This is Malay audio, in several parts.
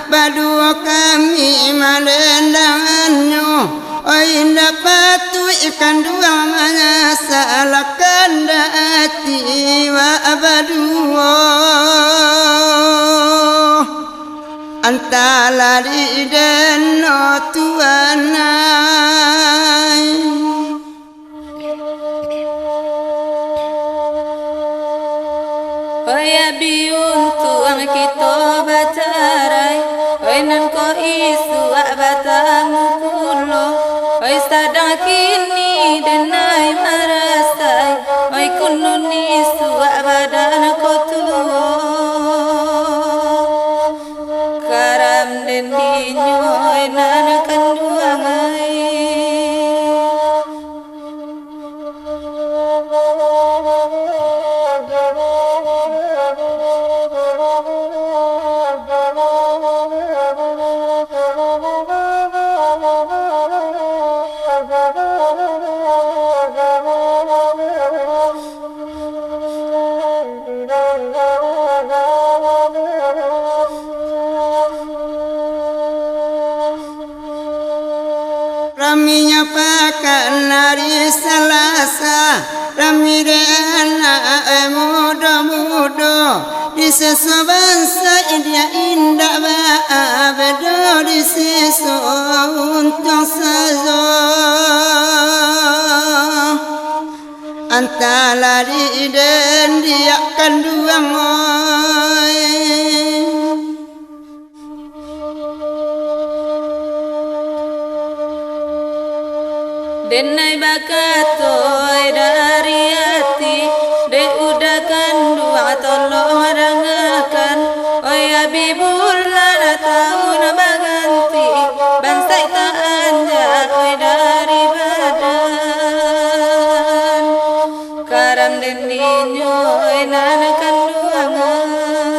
Badu kami melendangannya oi dapat ikan dua menyasalkan dati wa badu antara di dan tuanai Oya biun tuang kita bacarai Oi nan ko isu batang kulo Oi sadang kini denai marasai Oi kunun isu badan ko tuo Karam den dinyo oi nan kanduangai Raminya pakan hari Selasa Rami reana muda-muda Di sesuatu bangsa dia indah bedo Di sesuatu untuk saja Antara di dan dia kanduang Denai bakatoi dari hati De udah dua tolong rangakan Oi abibullah tahun baganti Bansai tak anja oi dari badan Karam den ninyo oi nanakan duangai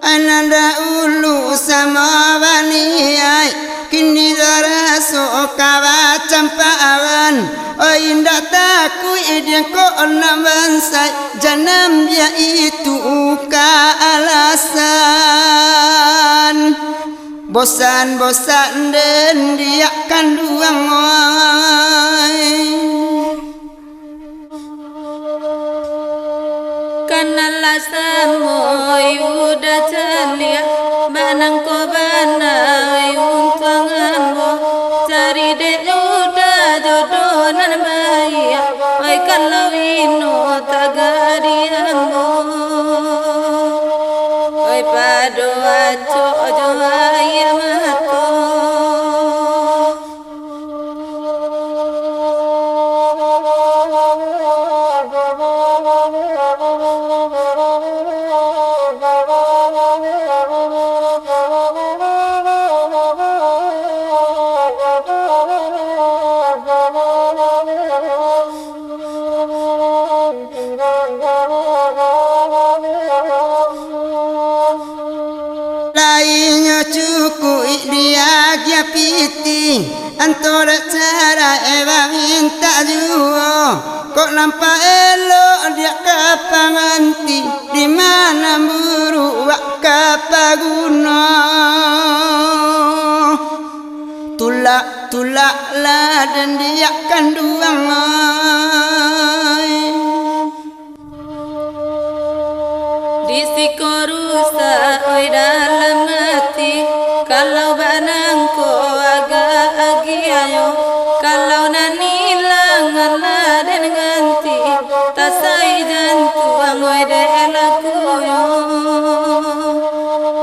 Ananda ulu sama waniai Kini daraso kawa campawan Oh indah taku idin ko bansai Janam dia itu ka alasan Bosan-bosan dan dia kanduang Kanala samoy udah celia Banang ko banay untangan mo Cari dek udah jodohan bayi Ay kalau ino tagarian mo Ay pado aco joaya mato Lainnya cukup dia piti Antara cara eva minta juga Kok nampak elok dia kapanganti Di mana buruk wak kapaguna Tulak lah dan dia kanduang Di sikorusa oi dalam hati Kalau banangko agak agiayo Kalau nanilang Allah dan ganti Tasai jantuang oi delakuyo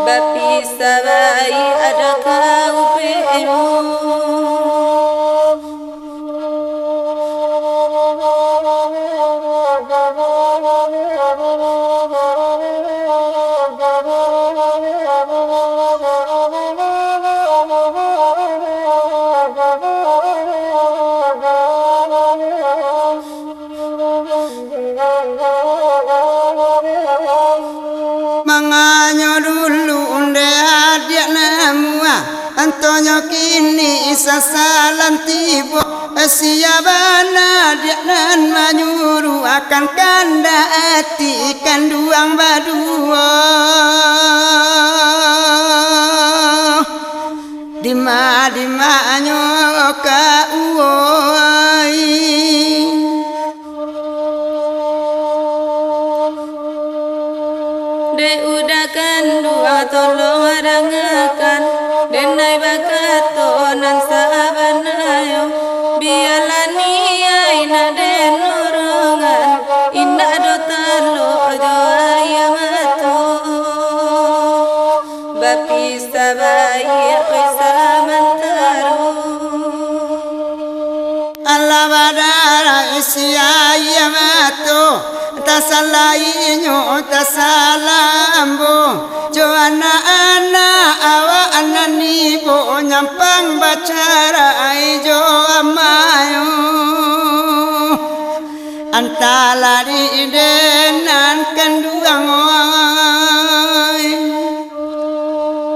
Bapi sabai ada kau peyo bana dia nan menyuruh akan kanda hati kanduang badua dima nyoka uoi de udakan dua tolong arangakan denai bakato nan sabanayo bialani aina den nurongan indah do talo jo ayamato bapi sabai samantaro Allah badara isya mato tasalainya tasalambo joana ana awa anani bo nyampang bacara jo amayo antalari denan kanduang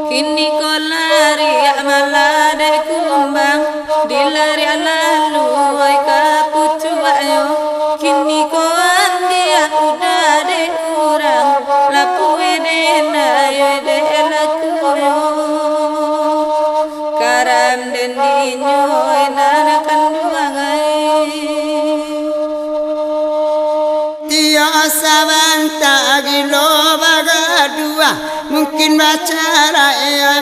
kini kolari amalade kumbang dilari lalu ai kapucu ayo kini ko dia udah de kurang lapu de na yo de laku yo karam den dinyo nana kanduang ai dia sabanta gilo bagadua mungkin bacara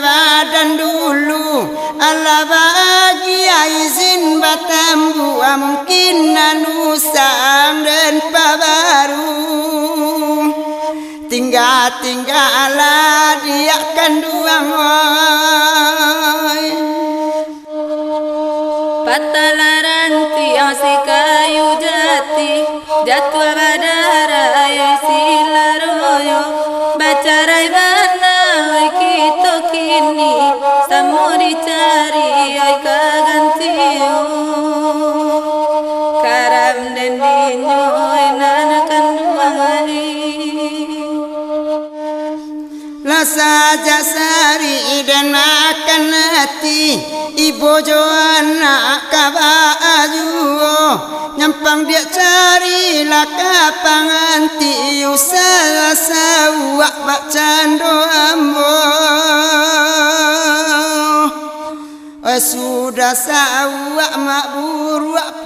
badan dulu Allah bahagia izin batambu mungkin nanusang dan pabaru tinggal dia kanduang patalaran tiang si kayu jati jatuh badara ya silaroyo bacarai bana oi kito kini samuri cari oi kagantio karam den dinyo nana kanduang saja sari dan makan hati ibu Joana kabaju nyampang dia cari laka panganti usaha sawak bak cando ambo sudah sawak mak buruak